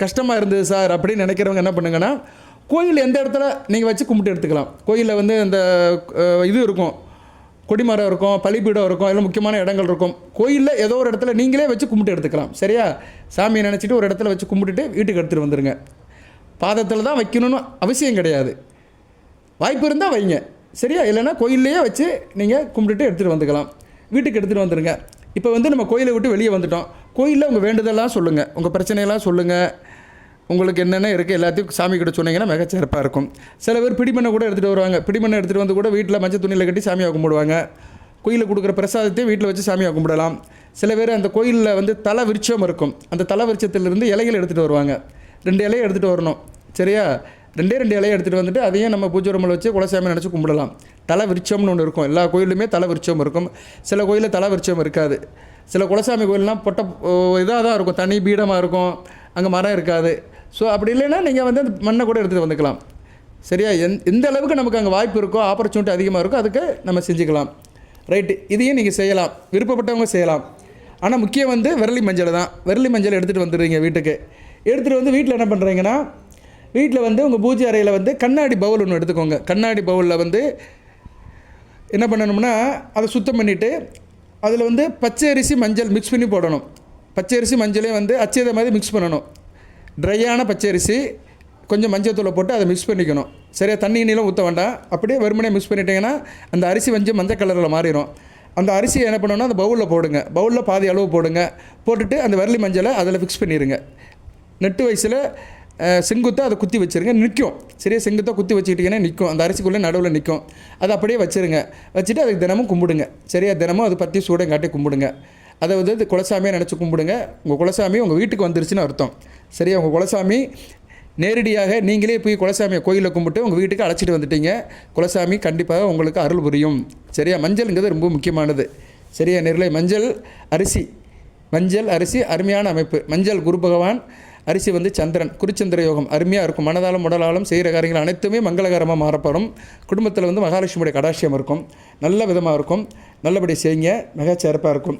கஷ்டமாக இருந்தது சார் அப்படின்னு நினைக்கிறவங்க என்ன பண்ணுங்கன்னா, கோயில் எந்த இடத்துல நீங்கள் வச்சு கும்பிட்டு எடுத்துக்கலாம். கோயிலில் வந்து அந்த இது இருக்கும், கொடிமரம் இருக்கும், பலிபீடம் இருக்கும், எல்லாம் முக்கியமான இடங்கள் இருக்கும். கோயிலில் ஏதோ ஒரு இடத்துல நீங்களே வச்சு கும்பிட்டு எடுத்துக்கலாம். சரியா, சாமியை நினச்சிட்டு ஒரு இடத்துல வச்சு கும்பிட்டுட்டு வீட்டுக்கு எடுத்துகிட்டு வந்துடுங்க. பாதத்தில் தான் வைக்கணும்னு அவசியம் கிடையாது, வாய்ப்பு இருந்தால் வைங்க. சரியா, இல்லைன்னா கோயில்லையே வச்சு நீங்கள் கும்பிட்டுட்டு எடுத்துகிட்டு வந்துக்கலாம், வீட்டுக்கு எடுத்துகிட்டு வந்துடுங்க. இப்போ வந்து நம்ம கோயிலை விட்டு வெளியே வந்துட்டோம். கோயிலில் உங்கள் வேண்டுதலாம் சொல்லுங்கள், உங்கள் பிரச்சனையெல்லாம் சொல்லுங்கள், உங்களுக்கு என்னென்ன இருக்குது எல்லாத்தையும் சாமி கிட்ட சொன்னீங்கன்னா மிகச்சிறப்பாக இருக்கும். சில பேர் பிடிமண்ணை கூட எடுத்துகிட்டு வருவாங்க. பிடிமண்ணை எடுத்துகிட்டு வந்து கூட வீட்டில் மஞ்சள் துணியில் கட்டி சாமியாக கும்பிடுவாங்க. கோயிலில் கொடுக்குற பிரசாதத்தையும் வீட்டில் வச்சு சாமியாக கும்பிடலாம். சில பேர் அந்த கோயிலில் வந்து தலை விருட்சம் இருக்கும், அந்த தலை விருட்சத்திலிருந்து இலைகள் எடுத்துகிட்டு வருவாங்க. 2 இலையை எடுத்துகிட்டு வரணும். சரியா, 2 இலையை எடுத்துகிட்டு வந்துட்டு அதையும் நம்ம பூஜை ரூமில் வச்சு குலசாமி நினச்சி கும்பிடலாம். தலை விருட்சம்னு ஒன்று இருக்கும், எல்லா கோயிலுமே தலை விருட்சம் இருக்கும். சில கோயிலில் தலை விருட்சம் இருக்காது. சில குலசாமி கோயிலெலாம் இதாக தான் இருக்கும், தனி பீடமாக இருக்கும், அங்கே மரம் இருக்காது. ஸோ அப்படி இல்லைன்னா நீங்கள் வந்து அந்த மண்ணை கூட எடுத்துகிட்டு வந்துக்கலாம். சரியா, எந்த அளவுக்கு நமக்கு அங்கே வாய்ப்பு இருக்கோ, ஆப்பர்ச்சுனிட்டி அதிகமாக இருக்கோ, அதுக்கு நம்ம செஞ்சுக்கலாம். ரைட்டு, இதையும் நீங்கள் செய்யலாம், விருப்பப்பட்டவங்க செய்யலாம். ஆனால் முக்கியம் வந்து விரலி மஞ்சள் தான். விரலி மஞ்சள் எடுத்துகிட்டு வந்துடுறீங்க வீட்டுக்கு. எடுத்துகிட்டு வந்து வீட்டில் என்ன பண்ணுறீங்கன்னா, வீட்டில் வந்து உங்கள் பூஜை அறையில் வந்து கண்ணாடி பவுல் ஒன்று எடுத்துக்கோங்க. கண்ணாடி பவுலில் வந்து என்ன பண்ணணும்னா, அதை சுத்தம் பண்ணிவிட்டு அதில் வந்து பச்சை அரிசி மஞ்சள் மிக்ஸ் பண்ணி போடணும். பச்சை அரிசி மஞ்சளையும் வந்து அச்சதை மாதிரி மிக்ஸ் பண்ணணும். ட்ரையான பச்சை அரிசி கொஞ்சம் மஞ்சத்தூளை போட்டு அதை மிக்ஸ் பண்ணிக்கணும். சரியா, தண்ணி நீளம் ஊற்ற வேண்டாம். அப்படியே வெறுமனே மிக்ஸ் பண்ணிட்டீங்கன்னா அந்த அரிசி வந்து மஞ்சள் கலரில் மாறிடும். அந்த அரிசியை என்ன பண்ணணும்னா அந்த பவுலில் போடுங்க. பவுலில் பாதி அளவு போடுங்க. போட்டுட்டு அந்த விரலி மஞ்சளை அதில் ஃபிக்ஸ் பண்ணிடுங்க. நெட்டு வயசில் செங்குத்தாக அதை குத்தி வச்சுருங்க, நிற்கும். சரியா, செங்குத்தாக குத்தி வச்சுக்கிட்டிங்கன்னா நிற்கும். அந்த அரிசிக்குள்ளே நடுவில் நிற்கும். அதை அப்படியே வச்சுருங்க. வச்சுட்டு அதுக்கு தினமும் கும்பிடுங்க. சரியா, தினமும் அது பற்றி சூடம் காட்டி கும்பிடுங்க. அதை வந்து குலசாமியாக நினச்சி கும்பிடுங்க. உங்கள் குலசாமி உங்கள் வீட்டுக்கு வந்துருச்சுன்னு அர்த்தம். சரியா, உங்கள் குலசாமி நேரடியாக நீங்களே போய் குலசாமியை கோயிலில் கும்பிட்டு உங்கள் வீட்டுக்கு அழைச்சிட்டு வந்துட்டீங்க. குலசாமி கண்டிப்பாக உங்களுக்கு அருள் புரியும். சரியா, மஞ்சள்ங்கிறது ரொம்ப முக்கியமானது. சரியா நேர்களே, மஞ்சள் அரிசி அருமையான அமைப்பு. மஞ்சள் குரு பகவான், அரிசி வந்து சந்திரன், குருச்சந்திர யோகம் அருமையாக இருக்கும். மனதாலும் உடலாலும் செய்கிற காரியங்கள் அனைத்துமே மங்களகரமாக மாறப்படும். குடும்பத்தில் வந்து மகாலட்சுமியுடைய கடாட்சியம் இருக்கும். நல்ல விதமாக இருக்கும். நல்லபடி செய்யுங்க, மிக சிறப்பாக இருக்கும்.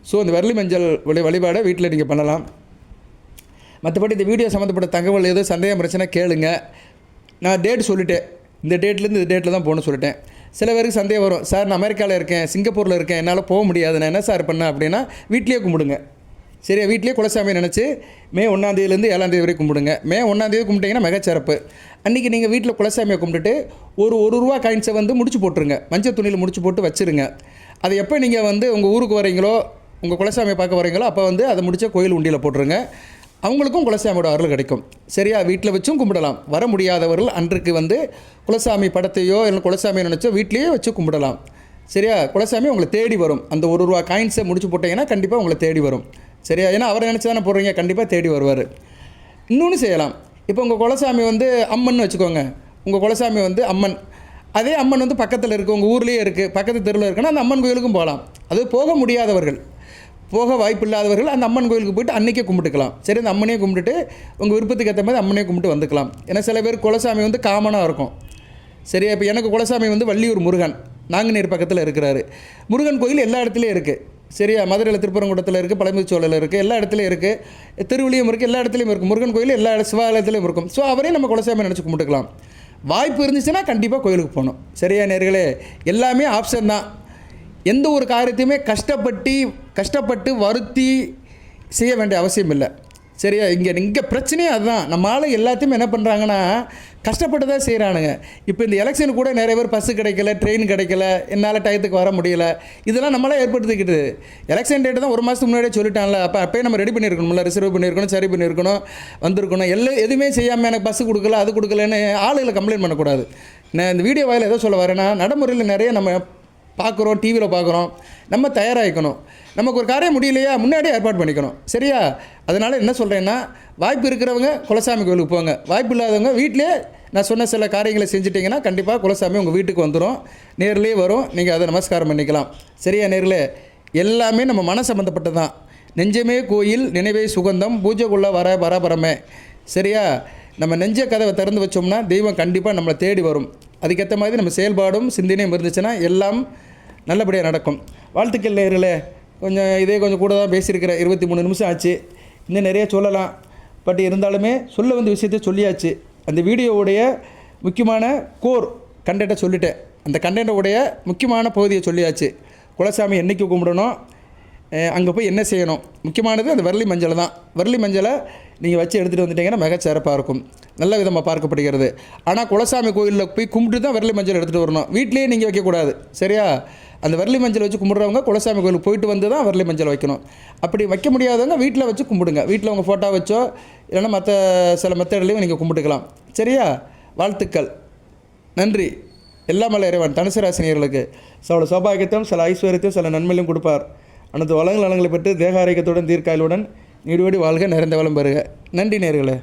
ஸோ இந்த விரலி மஞ்சள் வழிபாடை வீட்டில் நீங்கள் பண்ணலாம். மற்றபடி இந்த வீடியோ சம்மந்தப்பட்ட தகவல் ஏதோ சந்தேகம் பிரச்சனை கேளுங்க. நான் டேட் சொல்லிட்டேன், இந்த டேட்லேருந்து இந்த டேட்டில் தான் போகணும்னு சொல்லிட்டேன். சில பேருக்கு சந்தேகம் வரும், சார் நான் அமெரிக்காவில் இருக்கேன், சிங்கப்பூரில் இருக்கேன், என்னால் போக முடியாது, நான் என்ன சார் பண்ணேன் அப்படின்னா வீட்லேயே கும்பிடுங்க. சரியா, வீட்லேயே குலசாமியை நினச்சி மே 1 7 வரைக்கும் கும்பிடுங்க. மே 1 கும்பிட்டிங்கன்னா மிகச்சிறப்பு. அன்றைக்கி நீங்கள் வீட்டில் குலசாமியை கும்பிட்டுட்டு ஒரு ரூபா காயின்ஸை வந்து முடிச்சு போட்டுருங்க. மஞ்சள் துணியில் முடிச்சு போட்டு வச்சுருங்க. அதை எப்போ நீங்கள் வந்து உங்கள் ஊருக்கு வரீங்களோ, உங்கள் குலசாமியை பார்க்க வரீங்களோ, அப்போ வந்து அதை முடிச்ச கோயில் உண்டியில் போட்டுருங்க. அவங்களுக்கும் குலசாமியோட அருள் கிடைக்கும். சரியா, வீட்டில் வச்சும் கும்பிடலாம். வர முடியாதவர்கள் அன்றைக்கு வந்து குலசாமி படத்தையோ இல்லை குலசாமியை நினச்சோ வீட்லேயே வச்சு கும்பிடலாம். சரியா, குலசாமி உங்களை தேடி வரும். அந்த ரூபா காயின்ஸை முடிச்சு போட்டிங்கன்னா கண்டிப்பாக உங்களை தேடி வரும். சரியா, ஏன்னா அவரை நினச்சி தானே போடுறீங்க, கண்டிப்பாக தேடி வருவார். இன்னொன்று செய்யலாம். இப்போ உங்கள் குலசாமி வந்து அம்மன் வச்சுக்கோங்க. உங்கள் குலசாமி வந்து அம்மன், அதே அம்மன் வந்து பக்கத்தில் இருக்குது, உங்கள் ஊர்லேயே இருக்குது, பக்கத்து தெருவில் இருக்குன்னா அந்த அம்மன் கோயிலுக்கும் போகலாம். அது போக முடியாதவர்கள், போக வாய்ப்பு இல்லாதவர்கள் அந்த அம்மன் கோயிலுக்கு போய்ட்டு அன்றைக்கே கும்பிட்டுக்கலாம். சரி, அந்த அம்மனையே கும்பிட்டுட்டு உங்கள் விருப்பத்துக்கு ஏற்ற மாதிரி அம்மனையே கும்பிட்டு வந்துக்கலாம். ஏன்னா சில பேர் குலசாமி வந்து காமனாக இருக்கும். சரியா, இப்போ எனக்கு குலசாமி வந்து வள்ளியூர் முருகன், நாங்குநேர் பக்கத்தில் இருக்கிறாரு. முருகன் கோயில் எல்லா இடத்துலையும் இருக்குது. சரியா, மதுரையில் திருப்பரங்குன்றத்தில் இருக்குது, பழமுதிர்ச்சோலையில் இருக்குது, எல்லா இடத்துலையும் இருக்குது, திருவிழியும் இருக்குது, எல்லா இடத்துலையும் இருக்குது. முருகன் கோயில் எல்லா சிவாலயத்துலையும் இருக்கும். ஸோ அவரையும் நம்ம குலசாமி நினச்சி கும்பிட்டுக்கலாம். வாய்ப்பு இருந்துச்சுன்னா கண்டிப்பாக கோயிலுக்கு போகணும். சரியா நேர்களே, எல்லாமே ஆப்ஷன் தான். எந்த ஒரு காரியத்தையுமே கஷ்டப்பட்டு வருத்தி செய்ய வேண்டிய அவசியம் இல்லை. சரியா, இங்கே பிரச்சனையே அதுதான். நம்ம ஆளு எல்லாத்தையுமே என்ன பண்ணுறாங்கன்னா கஷ்டப்பட்டு தான் செய்கிறானுங்க. இப்போ இந்த எலெக்ஷன் கூட நிறைய பேர் பஸ்ஸு கிடைக்கல, ட்ரெயின் கிடைக்கல, என்னால் டயத்துக்கு வர முடியல, இதெல்லாம் நம்மளாம் ஏற்படுத்திக்கிட்டு. எலெக்ஷன் டேட்டு தான் 1 மாதத்துக்கு முன்னாடியே சொல்லிட்டான்ல, அப்போயே நம்ம ரெடி பண்ணியிருக்கணும்ல, ரிசர்வ் பண்ணியிருக்கணும், சரி பண்ணியிருக்கணும், வந்திருக்கணும். எதுவுமே செய்யாமல் எனக்கு பஸ்ஸு கொடுக்கல, அது கொடுக்கலன்னு ஆளுகளை கம்ப்ளைண்ட் பண்ணக்கூடாது. நான் இந்த வீடியோ வாயில் எதோ சொல்ல வரேன்னா, நடைமுறையில் நிறைய நம்ம பார்க்குறோம், டிவியில் பார்க்குறோம். நம்ம தயாராகிக்கணும். நமக்கு ஒரு காரியம் முடியலையா, முன்னாடியே ஏற்பாடு பண்ணிக்கணும். சரியா, அதனால் என்ன சொல்கிறேன்னா, வாய்ப்பு இருக்கிறவங்க குலசாமி கோயிலுக்கு போங்க. வாய்ப்பு இல்லாதவங்க வீட்டிலே நான் சொன்ன சில காரியங்களை செஞ்சுட்டிங்கன்னா கண்டிப்பாக குலசாமி உங்கள் வீட்டுக்கு வந்துடும், நேர்லேயே வரும். நீங்கள் அதை நமஸ்காரம் பண்ணிக்கலாம். சரியா நேர்களே, எல்லாமே நம்ம மன சம்மந்தப்பட்டது தான். நெஞ்சமே கோயில், நினைவே சுகந்தம், பூஜைக்குள்ளே வர பரபரமே. சரியா, நம்ம நெஞ்ச கதவை திறந்து வச்சோம்னா தெய்வம் கண்டிப்பாக நம்மளை தேடி வரும். அதுக்கேற்ற மாதிரி நம்ம செயல்பாடும் சிந்தனையும் இருந்துச்சுன்னா எல்லாம் நல்லபடியாக நடக்கும். வாழ்த்துக்கள் நேர்களே. கொஞ்சம் கூட தான் பேசியிருக்கிறேன். 23 நிமிஷம் ஆச்சு. இன்னும் நிறைய சொல்லலாம், பட் இருந்தாலுமே சொல்ல வந்த விஷயத்தை சொல்லியாச்சு. அந்த வீடியோவுடைய முக்கியமான கண்டென்ட்டை சொல்லிட்டேன். அந்த கண்டென்ட்டோடைய முக்கியமான பகுதியை சொல்லியாச்சு. குலசாமி என்றைக்கு கும்பிடணும், அங்கே போய் என்ன செய்யணும், முக்கியமானது அந்த விரலி மஞ்சள் தான். விரலி மஞ்சளை நீங்கள் வச்சு எடுத்துகிட்டு வந்துட்டிங்கன்னா மிகச்சிறப்பாக இருக்கும், நல்ல விதமாக பார்க்கப்படுகிறது. ஆனால் குலசாமி கோயிலில் போய் கும்பிட்டு தான் விரலி மஞ்சள் எடுத்துகிட்டு வரணும். வீட்டிலேயே நீங்கள் வைக்கக்கூடாது. சரியா, அந்த விரலி மஞ்சள் வச்சு கும்பிட்றவங்க குலசாமி கோயிலுக்கு போயிட்டு வந்து தான் விரலி மஞ்சள் வைக்கணும். அப்படி வைக்க முடியாதவங்க வீட்டில் வச்சு கும்பிடுங்க. வீட்டில் உங்கள் ஃபோட்டோ வச்சோ இல்லைன்னா மற்ற சில மெத்தட்லையும் நீங்கள் கும்பிட்டுக்கலாம். சரியா, வாழ்த்துக்கள், நன்றி. எல்லாம் வல்ல இறைவன் தனுசு ராசினியர்களுக்கு சில சௌபாகியத்தையும் சில ஐஸ்வர்யத்தையும் சில நன்மையிலும் கொடுப்பார். அனைத்து வளங்களை பெற்று தேக ஆரோக்கியத்துடன் தீர்க்காயலுடன் நீடுபடி வாழ்க, நிறைந்த வளம் பெறுக. நன்றி நேர்களே.